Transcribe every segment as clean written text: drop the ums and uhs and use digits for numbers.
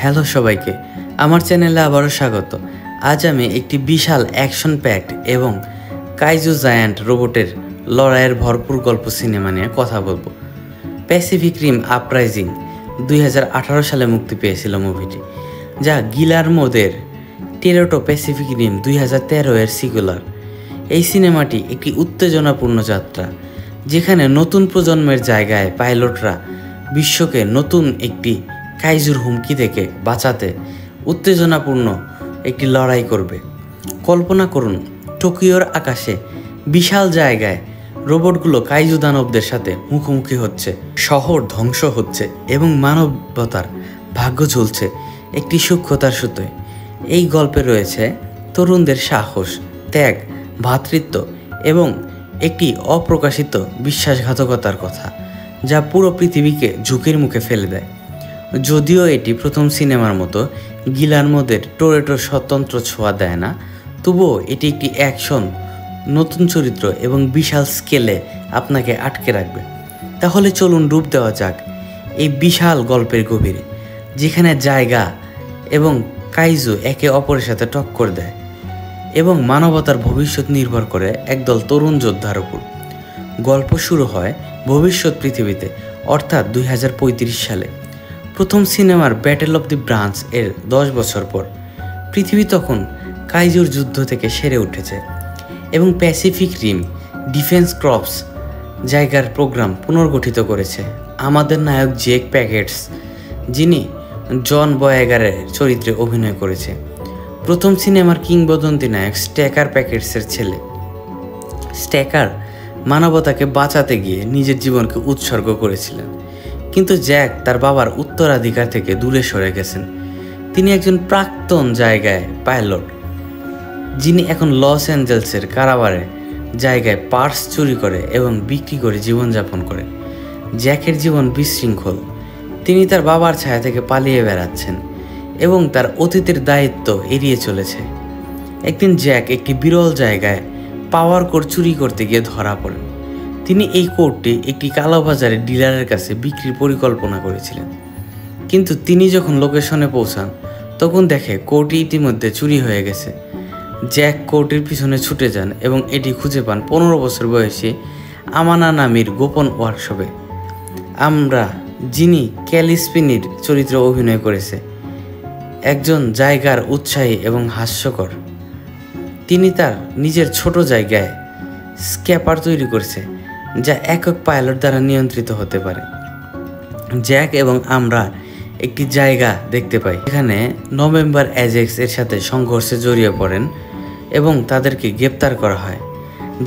Hello সবাইকে, আমার চ্যানেলে আবারও স্বাগত। আজ আমি একটি বিশাল অ্যাকশন প্যাকড এবং কাইজু জায়ান্ট রোবটের লড়াইয়ের ভরপুর গল্প সিনেমা নিয়ে কথা বলবো। প্যাসিফিক রিম আপরাইজিং 2018 সালে মুক্তি পেয়েছিল মুভিটি, যা গিলার্মো দের টেরোটো প্যাসিফিক রিম 2013 এর সিকুলার। এই সিনেমাটি একটি উত্তেজনাপূর্ণ যাত্রা, যেখানে নতুন প্রজন্মের জায়গায় পাইলটরা বিশ্বকে নতুন একটি কাইজুর হুমকি থেকে বাঁচাতে উত্তেজনাপূর্ণ একটি লড়াই করবে। কল্পনা করুন, টোকিওর আকাশে বিশাল জায়গায় রোবটগুলো কাইজু দানবদের সাথে মুখোমুখি হচ্ছে, শহর ধ্বংস হচ্ছে এবং মানবতার ভাগ্য ঝুলছে একটি সূক্ষ্মতার সুতোয়। এই গল্পে রয়েছে তরুণদের সাহস, ত্যাগ, ভ্রাতৃত্ব এবং একটি অপ্রকাশিত বিশ্বাসঘাতকতার কথা, যা পুরো পৃথিবীকে ঝুঁকির মুখে ফেলে দেয়। যদিও এটি প্রথম সিনেমার মতো গিলার্মো দের টোরেটোর স্বতন্ত্র ছোঁয়া দেয় না, তবুও এটি একটি অ্যাকশন, নতুন চরিত্র এবং বিশাল স্কেলে আপনাকে আটকে রাখবে। তাহলে চলুন ডুব দেওয়া যাক এই বিশাল গল্পের গভীরে, যেখানে জায়গা এবং কাইজু একে অপরের সাথে টক্কর দেয় এবং মানবতার ভবিষ্যৎ নির্ভর করে একদল তরুণ যোদ্ধার উপর। গল্প শুরু হয় ভবিষ্যৎ পৃথিবীতে, অর্থাৎ 2035 সালে। প্রথম সিনেমার ব্যাটেল অফ দি ব্রাঞ্চ এর 10 বছর পর পৃথিবী তখন কাইজুর যুদ্ধ থেকে সেরে উঠেছে এবং প্যাসিফিক রিম ডিফেন্স ক্রপস জায়গার প্রোগ্রাম পুনর্গঠিত করেছে। আমাদের নায়ক জেক প্যাকেটস, যিনি জন বয়েগারের চরিত্রে অভিনয় করেছে, প্রথম সিনেমার কিংবদন্তি নায়ক স্ট্যাকার প্যাকেটসের ছেলে। স্ট্যাকার মানবতাকে বাঁচাতে গিয়ে নিজের জীবনকে উৎসর্গ করেছিলেন, কিন্তু জ্যাক তার বাবার উত্তরাধিকার থেকে দূরে সরে গেছেন। তিনি একজন প্রাক্তন জায়গায় পাইলট, যিনি এখন লস অ্যাঞ্জেলসের কারাবারে জায়গায় পার্স চুরি করে এবং বিক্রি করে জীবনযাপন করে। জ্যাকের জীবন বিশৃঙ্খল, তিনি তার বাবার ছায়া থেকে পালিয়ে বেড়াচ্ছেন এবং তার অতীতের দায়িত্ব এড়িয়ে চলেছে। একদিন জ্যাক একটি বিরল জায়গায় পাওয়ার কোড চুরি করতে গিয়ে ধরা পড়েন। তিনি এই কোডটি একটি কালোবাজারে ডিলারের কাছে বিক্রির পরিকল্পনা করেছিলেন, কিন্তু তিনি যখন লোকেশনে পৌঁছান তখন দেখে কোডটি ইতিমধ্যে চুরি হয়ে গেছে। জ্যাক কোডটির পিছনে ছুটে যান এবং এটি খুঁজে পান 15 বছর বয়সী আমানা নামির গোপন ওয়ার্কশপে। আমরা, যিনি ক্যালি স্পিনির চরিত্রে অভিনয় করেছে, একজন জায়গার উৎসাহী এবং হাস্যকর। তিনি তার নিজের ছোট জায়গায় স্ক্যাপার তৈরি করেছে, যা একক পাইলট দ্বারা নিয়ন্ত্রিত হতে পারে। জ্যাক এবং আমরা একটি জায়গা দেখতে পাই যেখানে নভেম্বর অ্যাজেক্স এর সাথে সংঘর্ষে জড়িয়ে পড়েন এবং তাদেরকে গ্রেপ্তার করা হয়।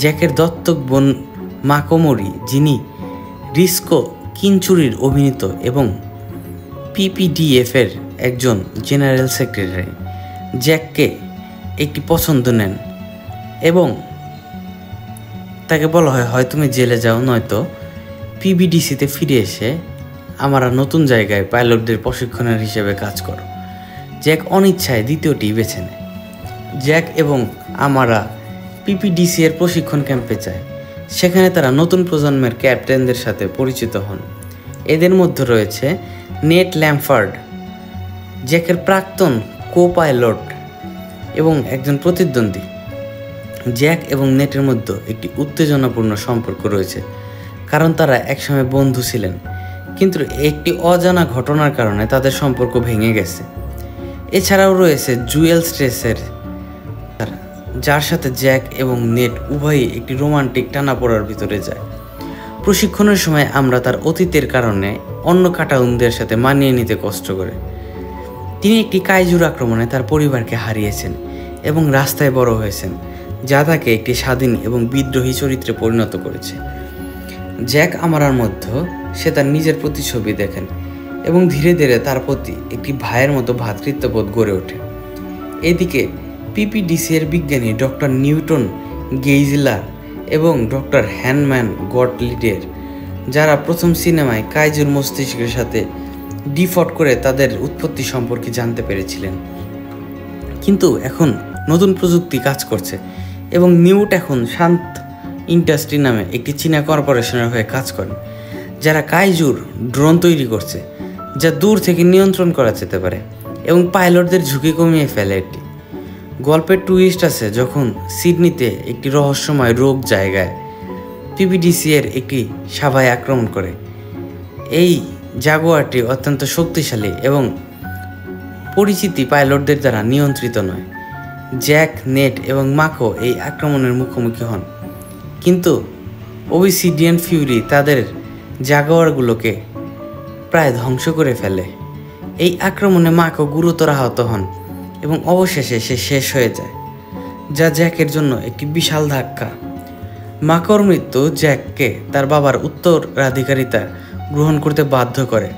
জ্যাকের দত্তক বোন মাকোমোরি, যিনি রিস্কো কিনচুরির অভিনীত এবং পিপিডিএফ এর একজন জেনারেল সেক্রেটারি, জ্যাককে একটি পছন্দ নেন এবং তাকে বলা হয়, হয় তুমি জেলে যাও, নয়তো পিবিডিসিতে ফিরে এসে আমরা নতুন জায়গায় পাইলটদের প্রশিক্ষণের হিসেবে কাজ করো। জ্যাক অনিচ্ছায় দ্বিতীয়টি বেছে নেয়। জ্যাক এবং আমরা পিপিডিসি এর প্রশিক্ষণ ক্যাম্পে যায়। সেখানে তারা নতুন প্রজন্মের ক্যাপ্টেনদের সাথে পরিচিত হন। এদের মধ্যে রয়েছে নেট ল্যাম্ফার্ড, জ্যাকের প্রাক্তন কো পাইলট এবং একজন প্রতিদ্বন্দ্বী। জ্যাক এবং নেটের মধ্যে একটি উত্তেজনাপূর্ণ সম্পর্ক রয়েছে, কারণ তারা একসময় বন্ধু ছিলেন, কিন্তু একটি অজানা ঘটনার কারণে তাদের সম্পর্ক ভেঙে গেছে। এছাড়াও রয়েছে জুয়েল স্ট্রেসের, যার সাথে জ্যাক এবং নেট উভয়ই একটি রোমান্টিক টানাপোড়ার ভিতরে যায়। প্রশিক্ষণের সময় আমরা তার অতীতের কারণে অন্য কাটাউনদের সাথে মানিয়ে নিতে কষ্ট করে। তিনি একটি কাইজুর আক্রমণে তার পরিবারকে হারিয়েছেন এবং রাস্তায় বড় হয়েছেন, যা তাকে একটি স্বাধীন এবং বিদ্রোহী চরিত্রে পরিণত করেছে। জ্যাক আমারার মধ্যে সে তার নিজের প্রতিচ্ছবি দেখেন এবং ধীরে ধীরে তার প্রতি একটি ভাইয়ের মতো ভ্রাতৃত্ববোধ গড়ে ওঠে। এদিকে পিপিডিসি এর বিজ্ঞানী ডক্টর নিউটন গেইজলার এবং ডক্টর হ্যানম্যান গটলিডের, যারা প্রথম সিনেমায় কাইজুর মস্তিষ্কের সাথে ডিফট করে তাদের উৎপত্তি সম্পর্কে জানতে পেরেছিলেন, কিন্তু এখন নতুন প্রযুক্তি কাজ করছে এবং নিউট এখন শান্ত ইন্ডাস্ট্রি নামে একটি চীনা কর্পোরেশনের হয়ে কাজ করেন, যারা কাইজুর ড্রোন তৈরি করছে, যা দূর থেকে নিয়ন্ত্রণ করা যেতে পারে। এবং পাইলটদের ঝুঁকি কমিয়ে ফেলে এটি। গল্পের টুইস্ট আছে যখন সিডনিতে একটি রহস্যময় রোগ জায়গায় পিপিডিসি এর একটি সাভায় আক্রমণ করে। এই জাগুয়ারটি অত্যন্ত শক্তিশালী এবং পরিচিতি পাইলটদের দ্বারা নিয়ন্ত্রিত নয়। জ্যাক, নেট এবং মাকো এই আক্রমণের মুখোমুখি হন, কিন্তু ওবিসিডিয়ান ফিউরি তাদের জাগুয়ারগুলোকে প্রায় ধ্বংস করে ফেলে। এই আক্রমণে মাকো গুরুতর আহত হন এবং অবশেষে সে শেষ হয়ে যায়, যা জ্যাকের জন্য একটি বিশাল ধাক্কা। মাকোর মৃত্যু জ্যাককে তার বাবার উত্তরাধিকারিতা গ্রহণ করতে বাধ্য করে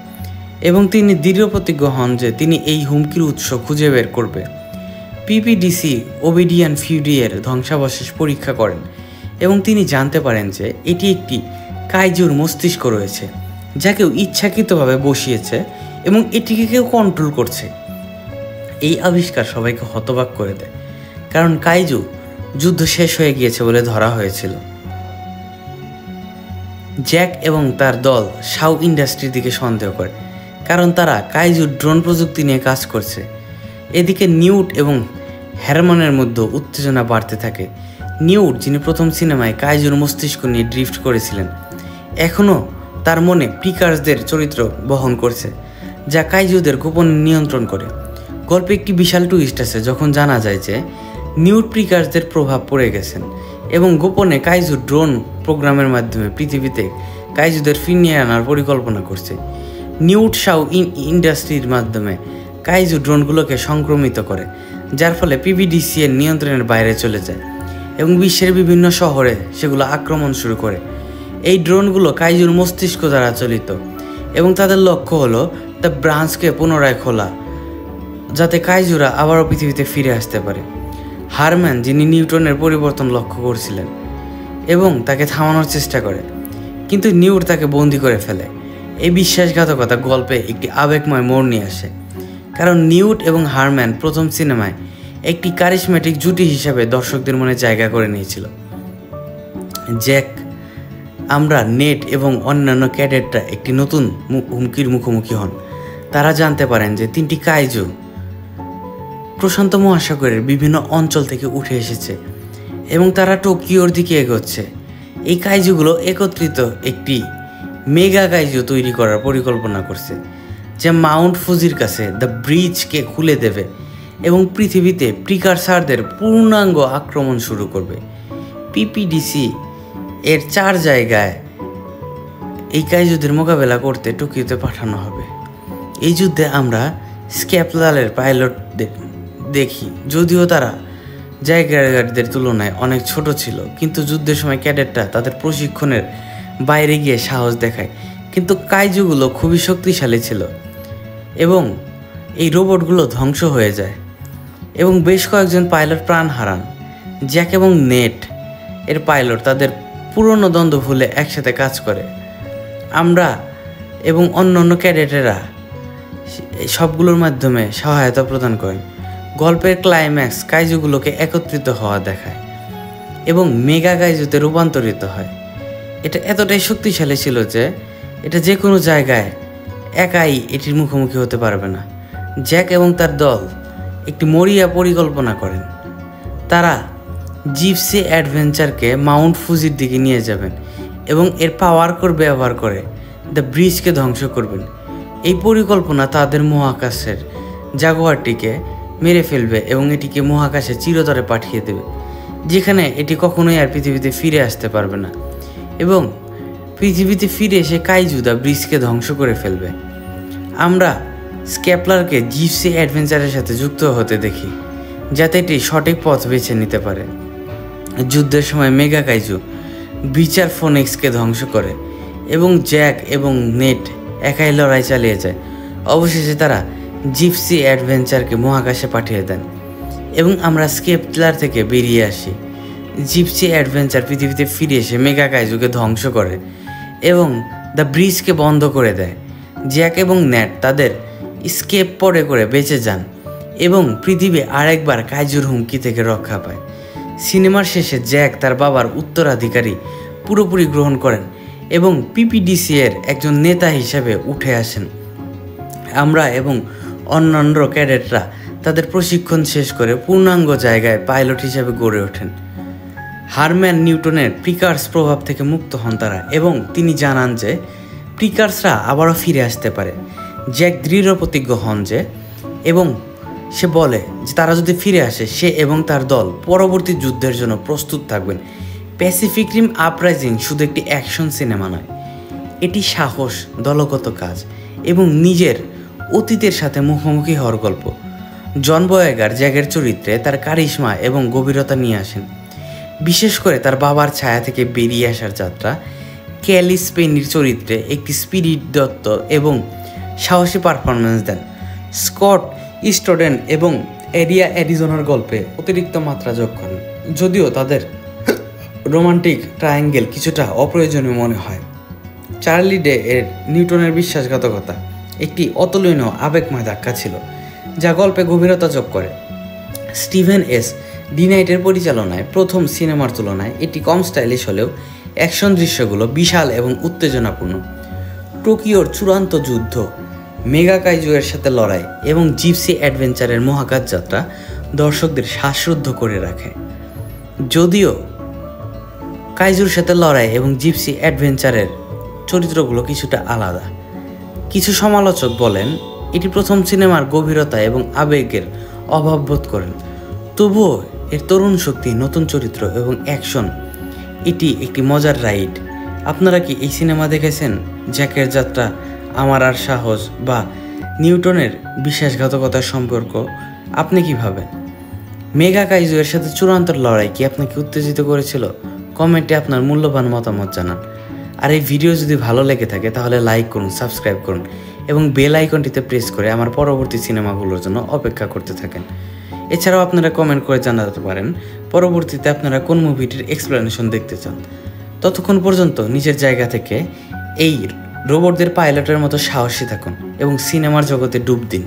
এবং তিনি দৃঢ় প্রতিজ্ঞ হন যে তিনি এই হুমকির উৎস খুঁজে বের করবে। পিপিডিসি ওবিডিয়ান ফিউরি এর ধ্বংসাবশেষ পরীক্ষা করেন এবং তিনি জানতে পারেন যে এটি একটি কাইজুর মস্তিষ্ক রয়েছে, যা কেউ ইচ্ছাকৃতভাবে বসিয়েছে এবং এটিকে কেউ কন্ট্রোল করছে। এই আবিষ্কার সবাইকে হতবাক করে দেয়, কারণ কাইজু যুদ্ধ শেষ হয়ে গিয়েছে বলে ধরা হয়েছিল। জ্যাক এবং তার দল শাও ইন্ডাস্ট্রির দিকে সন্দেহ করে, কারণ তারা কাইজুর ড্রোন প্রযুক্তি নিয়ে কাজ করছে। এদিকে নিউট এবং হ্যারমনের মধ্যে উত্তেজনা বাড়তে থাকে। নিউট, যিনি প্রথম সিনেমায় কাইজুর মস্তিষ্ক নিয়ে ড্রিফট করেছিলেন, এখনও তার মনে প্রিকার্সদের চরিত্র বহন করছে, যা কাইজুদের গোপন নিয়ন্ত্রণ করে। গল্পে একটি বিশাল টুইস্ট আছে যখন জানা যায় যে নিউট প্রিকার্সদের প্রভাব পড়ে গেছেন এবং গোপনে কাইজু ড্রোন প্রোগ্রামের মাধ্যমে পৃথিবীতে কাইজুদের ফিরিয়ে আনার পরিকল্পনা করছে। নিউট শাও ইন্ডাস্ট্রির মাধ্যমে কাইজু ড্রোনগুলোকে সংক্রমিত করে, যার ফলে পিপিডিসি এর নিয়ন্ত্রণের বাইরে চলে যায় এবং বিশ্বের বিভিন্ন শহরে সেগুলো আক্রমণ শুরু করে। এই ড্রোনগুলো কাইজুর মস্তিষ্ক দ্বারা চালিত এবং তাদের লক্ষ্য হলো দ্য ব্রাঞ্চকে পুনরায় খোলা, যাতে কাইজুরা আবারও পৃথিবীতে ফিরে আসতে পারে। হারম্যান, যিনি নিউটনের পরিবর্তন লক্ষ্য করছিলেন এবং তাকে থামানোর চেষ্টা করে, কিন্তু নিউট তাকে বন্দি করে ফেলে। এই বিশ্বাসঘাতকতা গল্পে একটি আবেগময় মোড় নিয়ে আসে, কারণ নিউট এবং হারম্যান প্রথম সিনেমায় একটি কারিশমেটিক জুটি হিসাবে দর্শকদের মনে জায়গা করে নিয়েছিল। জ্যাক, আমরা, নেট এবং অন্যান্য ক্যাডেটরা একটি নতুন হুমকির মুখোমুখি হন। তারা জানতে পারেন যে 3টি কাইজু প্রশান্ত মহাসাগরের বিভিন্ন অঞ্চল থেকে উঠে এসেছে এবং তারা টোকিওর দিকে এগোচ্ছে। এই কাইজুগুলো একত্রিত একটি মেগা কাইজু তৈরি করার পরিকল্পনা করছে, যা মাউন্ট ফুজির কাছে দ্য ব্রিজকে খুলে দেবে এবং পৃথিবীতে প্রিকারসারদের পূর্ণাঙ্গ আক্রমণ শুরু করবে। পিপিডিসি এর 4 জায়গায় এই কাইজুদের মোকাবেলা করতে টোকিওতে পাঠানো হবে। এই যুদ্ধে আমরা স্ক্যাপলারের পাইলট দেখি, যদিও তারা জায়গাদের তুলনায় অনেক ছোট ছিল, কিন্তু যুদ্ধের সময় ক্যাডেটরা তাদের প্রশিক্ষণের বাইরে গিয়ে সাহস দেখায়। কিন্তু কাইজুগুলো খুবই শক্তিশালী ছিল এবং এই রোবটগুলো ধ্বংস হয়ে যায় এবং বেশ কয়েকজন পাইলট প্রাণ হারান। জ্যাক এবং নেট এর পাইলট তাদের পুরনো দ্বন্দ্ব ভুলে একসাথে কাজ করে। আমরা এবং অন্যান্য ক্যাডেটেরা সবগুলোর মাধ্যমে সহায়তা প্রদান করেন। গল্পের ক্লাইম্যাক্স কাইজুগুলোকে একত্রিত হওয়া দেখায় এবং মেগা কাইজুতে রূপান্তরিত হয়। এটা এতটাই শক্তিশালী ছিল যে এটা যে কোনো জায়গায় একাই এটির মুখোমুখি হতে পারবে না। জ্যাক এবং তার দল একটি মরিয়া পরিকল্পনা করেন। তারা জিপসি অ্যাডভেঞ্চারকে মাউন্ট ফুজির দিকে নিয়ে যাবেন এবং এর পাওয়ার কোর ব্যবহার করে দ্য ব্রিজকে ধ্বংস করবেন। এই পরিকল্পনা তাদের মহাকাশের জাগুয়ারটিকে মেরে ফেলবে এবং এটিকে মহাকাশে চিরতরে পাঠিয়ে দেবে, যেখানে এটি কখনোই আর পৃথিবীতে ফিরে আসতে পারবে না এবং পৃথিবীতে ফিরে এসে কাইজু দ্য ব্রিজকে ধ্বংস করে ফেলবে। আমরা স্ক্যাপলারকে জিপসি অ্যাডভেঞ্চারের সাথে যুক্ত হতে দেখি, যাতে এটি সঠিক পথ বেছে নিতে পারে। যুদ্ধের সময় মেগা কাইজু বিচার ফোনিক্সকে ধ্বংস করে এবং জ্যাক এবং নেট একাই লড়াই চালিয়ে যায়। অবশেষে তারা জিপসি অ্যাডভেঞ্চারকে মহাকাশে পাঠিয়ে দেন এবং আমরা স্কেপলার থেকে বেরিয়ে আসি। জিপসি অ্যাডভেঞ্চার পৃথিবীতে ফিরে এসে মেগা কাইজুকে ধ্বংস করে এবং দ্য ব্রিজকে বন্ধ করে দেয়। জ্যাক এবং নেট তাদের স্কেপ পরে করে বেঁচে যান এবং পৃথিবী আরেকবার কাইজুর হুমকি থেকে রক্ষা পায়। সিনেমার শেষে জ্যাক তার বাবার উত্তরাধিকারী পুরোপুরি গ্রহণ করেন এবং পিপিডিসি এর একজন নেতা হিসাবে উঠে আসেন। আমরা এবং অন্যান্য ক্যাডেটরা তাদের প্রশিক্ষণ শেষ করে পূর্ণাঙ্গ জায়গায় পাইলট হিসেবে গড়ে ওঠেন। হারম্যান নিউটনের প্রিকার্স প্রভাব থেকে মুক্ত হন তারা এবং তিনি জানান যে প্রিকার্সরা আবারও ফিরে আসতে পারে। জ্যাক দৃঢ় প্রতিজ্ঞ হন যে এবং সে বলে যে তারা যদি ফিরে আসে সে এবং তার দল পরবর্তী যুদ্ধের জন্য প্রস্তুত থাকবেন। প্যাসিফিক রিম আপরাইজিং শুধু একটি অ্যাকশন সিনেমা নয়, এটি সাহস, দলগত কাজ এবং নিজের অতীতের সাথে মুখোমুখি হওয়ার গল্প। জন বয়েগার জ্যাকের চরিত্রে তার কারিশমা এবং গভীরতা নিয়ে আসেন, বিশেষ করে তার বাবার ছায়া থেকে বেরিয়ে আসার যাত্রা। ক্যালি স্পেনির চরিত্রে একটি স্পিরিট দত্ত এবং সাহসী পারফরমেন্স দেন। স্কট ইস্টডেন এবং এরিয়া অ্যারিজোনার গল্পে অতিরিক্ত মাত্রা যোগ করেন, যদিও তাদের রোমান্টিক ট্রায়াঙ্গেল কিছুটা অপ্রয়োজনীয় মনে হয়। চার্লি ডে এর নিউটনের বিশ্বাসঘাতকতা একটি অতুলনীয় আবেগময় ধাক্কা ছিল, যা গল্পে গভীরতা যোগ করে। স্টিভেন এস ডিনাইটের পরিচালনায় প্রথম সিনেমার তুলনায় এটি কম স্টাইলিশ হলেও অ্যাকশন দৃশ্যগুলো বিশাল এবং উত্তেজনাপূর্ণ। টোকিওর চূড়ান্ত যুদ্ধ, মেগা কাইজুয়ের সাথে লড়াই এবং জিপসি অ্যাডভেঞ্চারের মহাকাশ যাত্রা দর্শকদের শ্বাসরুদ্ধ করে রাখে। যদিও কাইজুর সাথে লড়াই এবং জিপসি অ্যাডভেঞ্চারের চরিত্রগুলো কিছুটা আলাদা, কিছু সমালোচক বলেন এটি প্রথম সিনেমার গভীরতা এবং আবেগের অভাব বোধ করেন। তবুও এর তরুণ শক্তি, নতুন চরিত্র এবং অ্যাকশন, এটি একটি মজার রাইড। আপনারা কি এই সিনেমা দেখেছেন? জ্যাকের যাত্রা, আমার আর সাহস বা নিউটনের বিশ্বাসঘাতকতার সম্পর্ক আপনি কি ভাবেন? মেগা কাইজুয়ের সাথে চূড়ান্ত লড়াই কি আপনাকে উত্তেজিত করেছিল? কমেন্টে আপনার মূল্যবান মতামত জানান। আর এই ভিডিও যদি ভালো লেগে থাকে তাহলে লাইক করুন, সাবস্ক্রাইব করুন এবং বেল আইকনটিতে প্রেস করে আমার পরবর্তী সিনেমাগুলোর জন্য অপেক্ষা করতে থাকেন। এছাড়াও আপনারা কমেন্ট করে জানাতে পারেন পরবর্তীতে আপনারা কোন মুভিটির এক্সপ্লেনেশন দেখতে চান। ততক্ষণ পর্যন্ত নিজের জায়গা থেকে এই রোবটদের পাইলটের মতো সাহসী থাকুন এবং সিনেমার জগতে ডুব দিন।